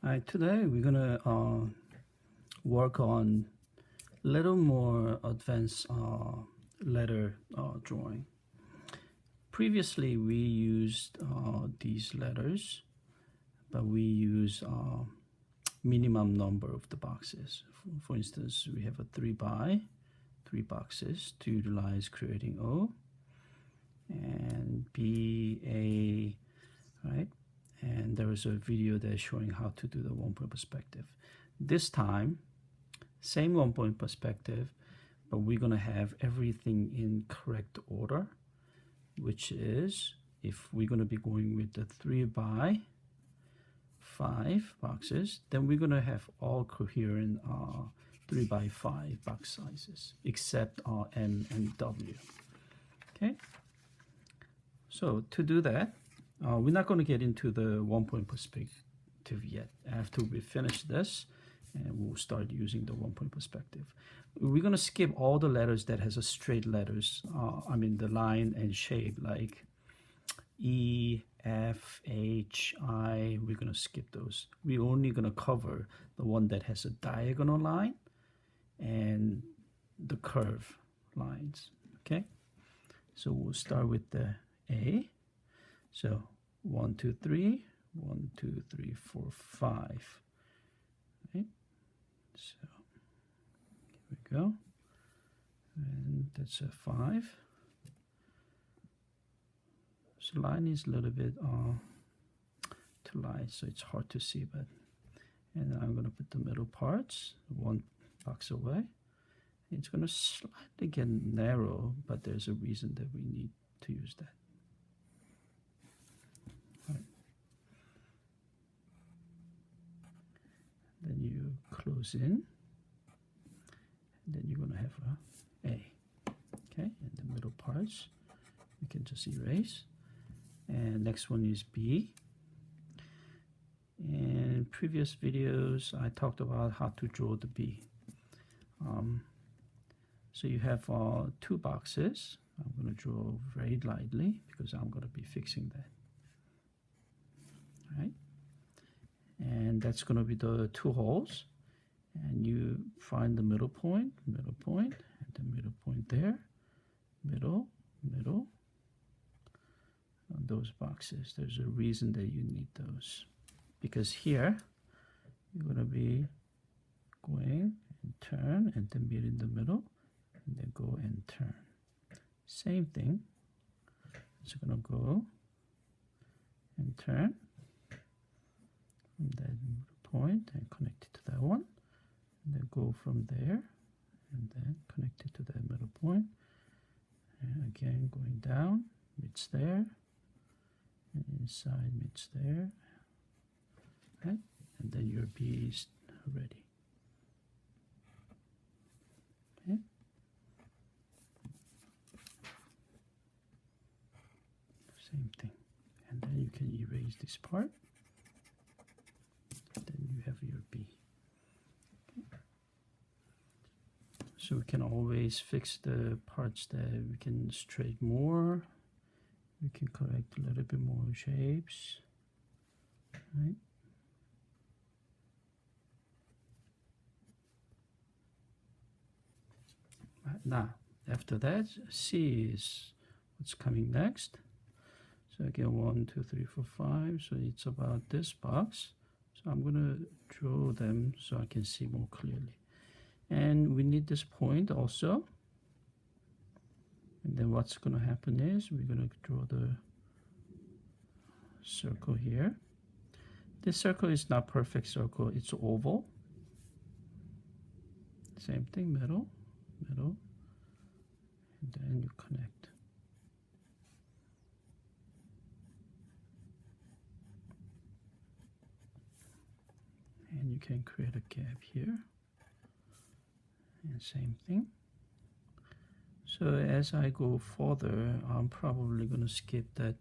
Today we're gonna work on a little more advanced letter drawing. Previously we used these letters, but we use minimum number of the boxes. For instance, we have a 3 by 3 boxes to utilize creating O and B, A, right? And there was a video there showing how to do the 1-point perspective. This time, same 1-point perspective, but we're gonna have everything in correct order, which is, if we're gonna be going with the 3 by 5 boxes, then we're gonna have all coherent 3 by 5 box sizes, except M and W. Okay. So to do that, we're not going to get into the 1-point perspective yet. After we finish this, and we'll start using the 1-point perspective. We're going to skip all the letters that has a straight letters. I mean the line and shape like E, F, H, I. We're going to skip those. We're only going to cover the one that has a diagonal line and the curve lines. Okay. So we'll start with the A. So 1, 2, 3, 1, 2, 3, 4, 5. Right? So here we go. And that's a 5. So line is a little bit too light, so it's hard to see, but and I'm gonna put the middle parts 1 box away. It's gonna slightly get narrow, but there's a reason that we need to use that. Then you close in, and then you're going to have a A. Okay, and the middle parts you can just erase. And next one is B. In previous videos I talked about how to draw the B. So you have 2 boxes. I'm going to draw very lightly because I'm going to be fixing that. All right. And that's going to be the 2 holes, and you find the middle point, and the middle point there, middle, on those boxes. There's a reason that you need those, because here you're going to be going and turn and then meet in the middle, and then go and turn. Same thing. It's going to go and turn from that point and connect it to that one, and then go from there and then connect it to that middle point, and again going down, meets there, and inside meets there, right? And then your B is ready. Okay. Same thing, and then you can erase this part. Then you have your B. Okay. So we can always fix the parts that we can straighten more. We can correct a little bit more shapes. Right? Now, after that, C is what's coming next. So again, 1, 2, 3, 4, 5. So it's about this box. So I'm going to draw them so I can see more clearly. And we need this point also. And then what's going to happen is we're going to draw the circle here. This circle is not perfect circle, it's oval. Same thing, middle, and then you connect. And you can create a gap here, and same thing. So as I go further, I'm probably going to skip that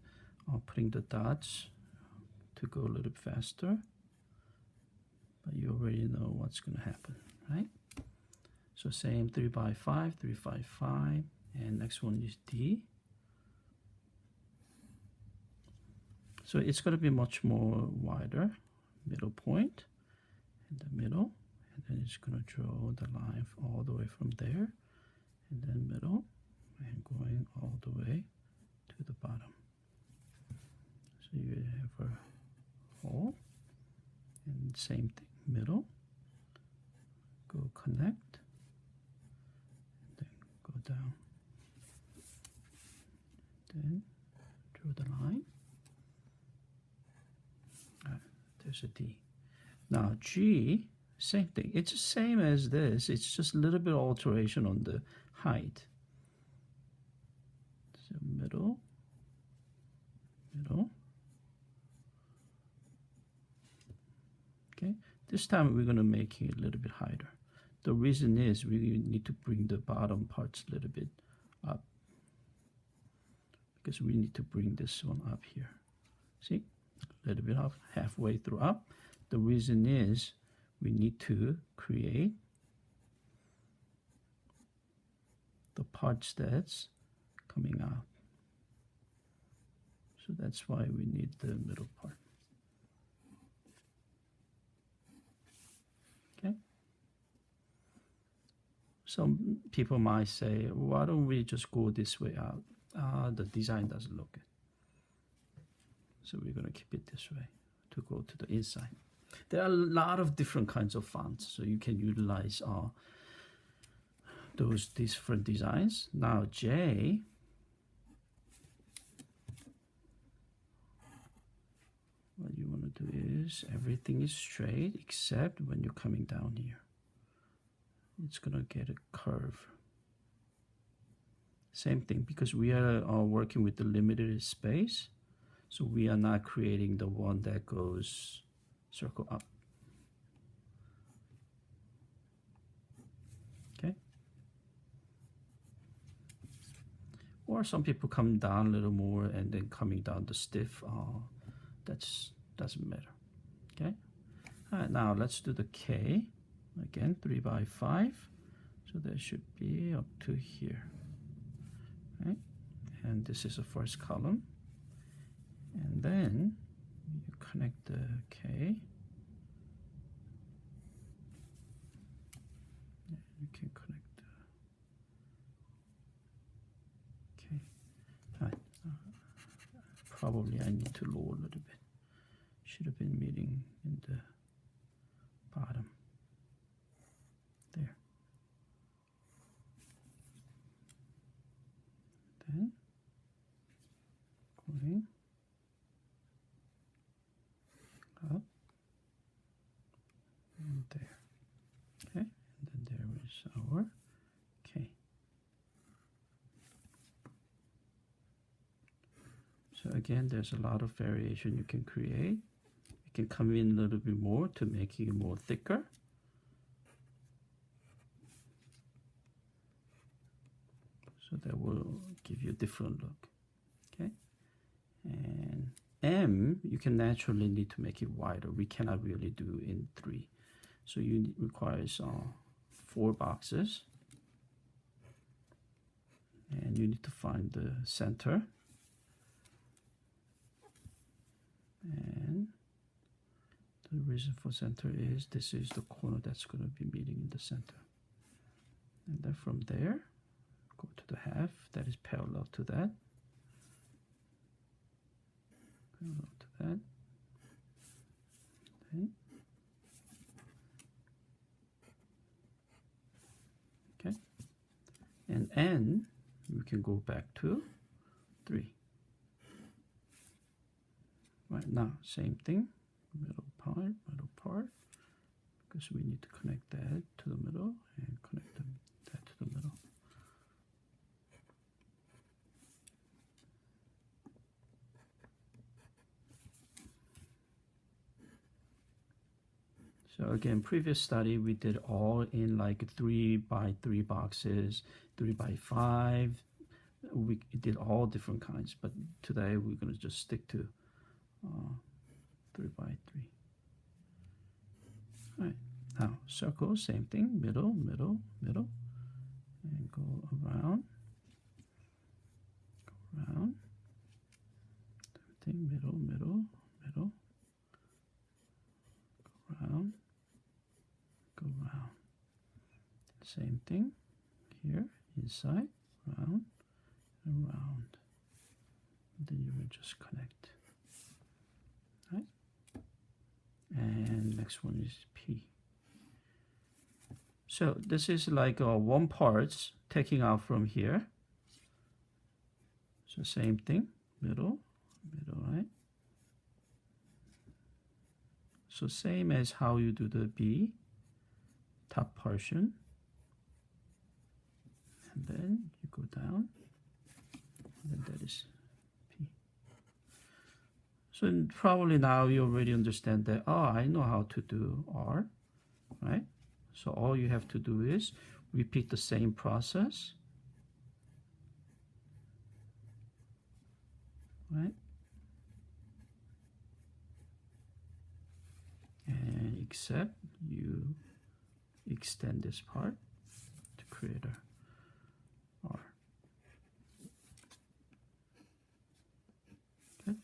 putting the dots to go a little faster, but you already know what's going to happen, right? So same 3 by 5, 3 by 5, and next one is D. So it's going to be much more wider, middle point. in the middle, and then it's going to draw the line all the way from there, and then middle, and going all the way to the bottom. So you have a hole, and same thing, middle, go connect, and then go down, then draw the line. There's a D. Now G, same thing. It's the same as this. It's just a little bit alteration on the height. So middle, middle. Okay. This time we're going to make it a little bit higher. The reason is we need to bring the bottom parts a little bit up, because we need to bring this one up here. See? A little bit up, halfway through up. The reason is we need to create the parts that's coming out. So that's why we need the middle part. Okay. Some people might say, why don't we just go this way out? The design doesn't look good. So we're going to keep it this way to go to the inside. There are a lot of different kinds of fonts, so you can utilize those different designs. Now J, what you want to do is everything is straight except when you're coming down here. It's going to get a curve. Same thing, because we are working with the limited space. So we are not creating the one that goes circle up. Okay. Or some people come down a little more and then coming down the stiff. That's doesn't matter. Okay. All right. Now let's do the K. Again, 3 by 5. So that should be up to here. Right. And this is the first column. And then you connect the K. You can connect the K. All right. Probably I need to lower a little bit. Should have been meeting in the bottom. There. Then going up and there. Okay, and then there is our K. So again, there's a lot of variation you can create. You can come in a little bit more to make it more thicker. So that will give you a different look. Okay, and M, you can naturally need to make it wider. We cannot really do in 3. So you requires 4 boxes. And you need to find the center. And the reason for center is this is the corner that's going to be meeting in the center. And then from there, go to the half that is parallel to that. Parallel to that. Okay. Okay. And N, we can go back to 3. Right now, same thing. Middle part, because we need to connect that to the middle and connect that to the middle. So again, previous study, we did all in like 3 by 3 boxes, 3 by 5. We did all different kinds, but today we're going to just stick to 3 by 3. All right, now circle, same thing, middle, middle, middle, and go around, same thing, middle, middle, middle, go around, Same thing here, inside, round and round. And then you will just connect. Right? And next one is P. So this is like one part taking out from here. So same thing, middle, right? So same as how you do the B, top portion. And then you go down, and then that is P. So probably now you already understand that, oh, I know how to do R, right? So all you have to do is repeat the same process, right? And except you extend this part to create a R. Okay.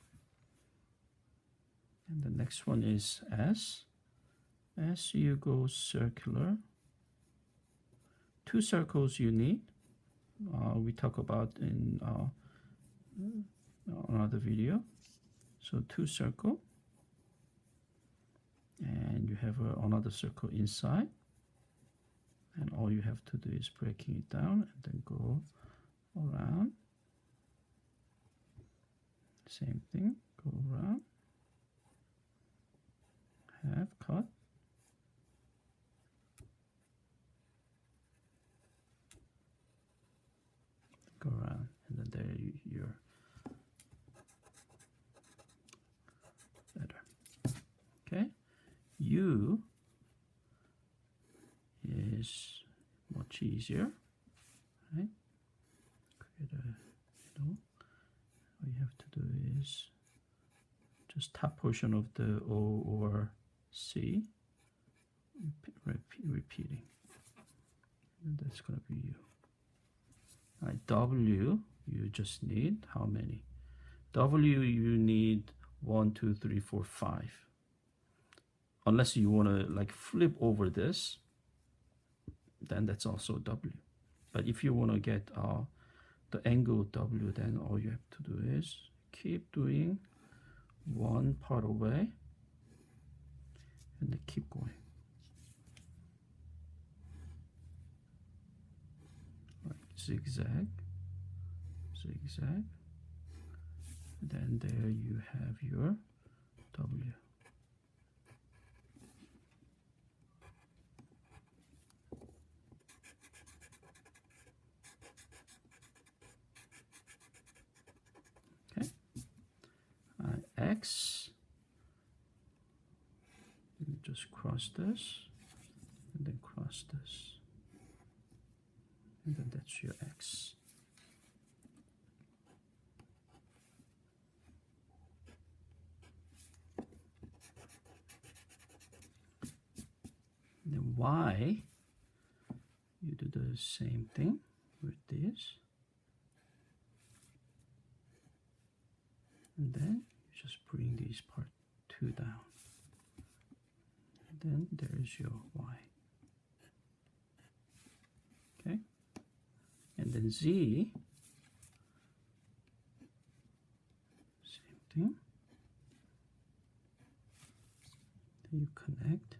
And the next one is S. As you go circular, 2 circles you need. We talk about in another video. So 2 circle, and you have another circle inside, and all you have to do is breaking it down and then go around. Same thing, go around, half cut, go around, and then there you're better. Okay, U is much easier, right? Create a middle. All you have to do is just top portion of the O or C, repeating, and that's going to be U. All right, W, you just need how many? W, you need 1, 2, 3, 4, 5. Unless you want to like flip over this, then that's also W. But if you want to get the angle W, then all you have to do is keep doing one part away and then keep going. Like zigzag, zigzag. And then there you have your W. X, you just cross this, and then cross this, and then that's your X. And then Y, you do the same thing with this, and then just bring these part 2 down, and then there is your Y. Okay, and then Z, same thing. Then you connect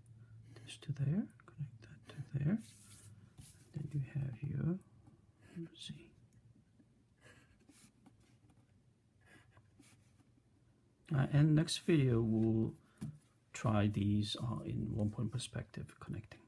this to there, connect that to there, then you have your Z. And next video we'll try these in 1-point perspective connecting.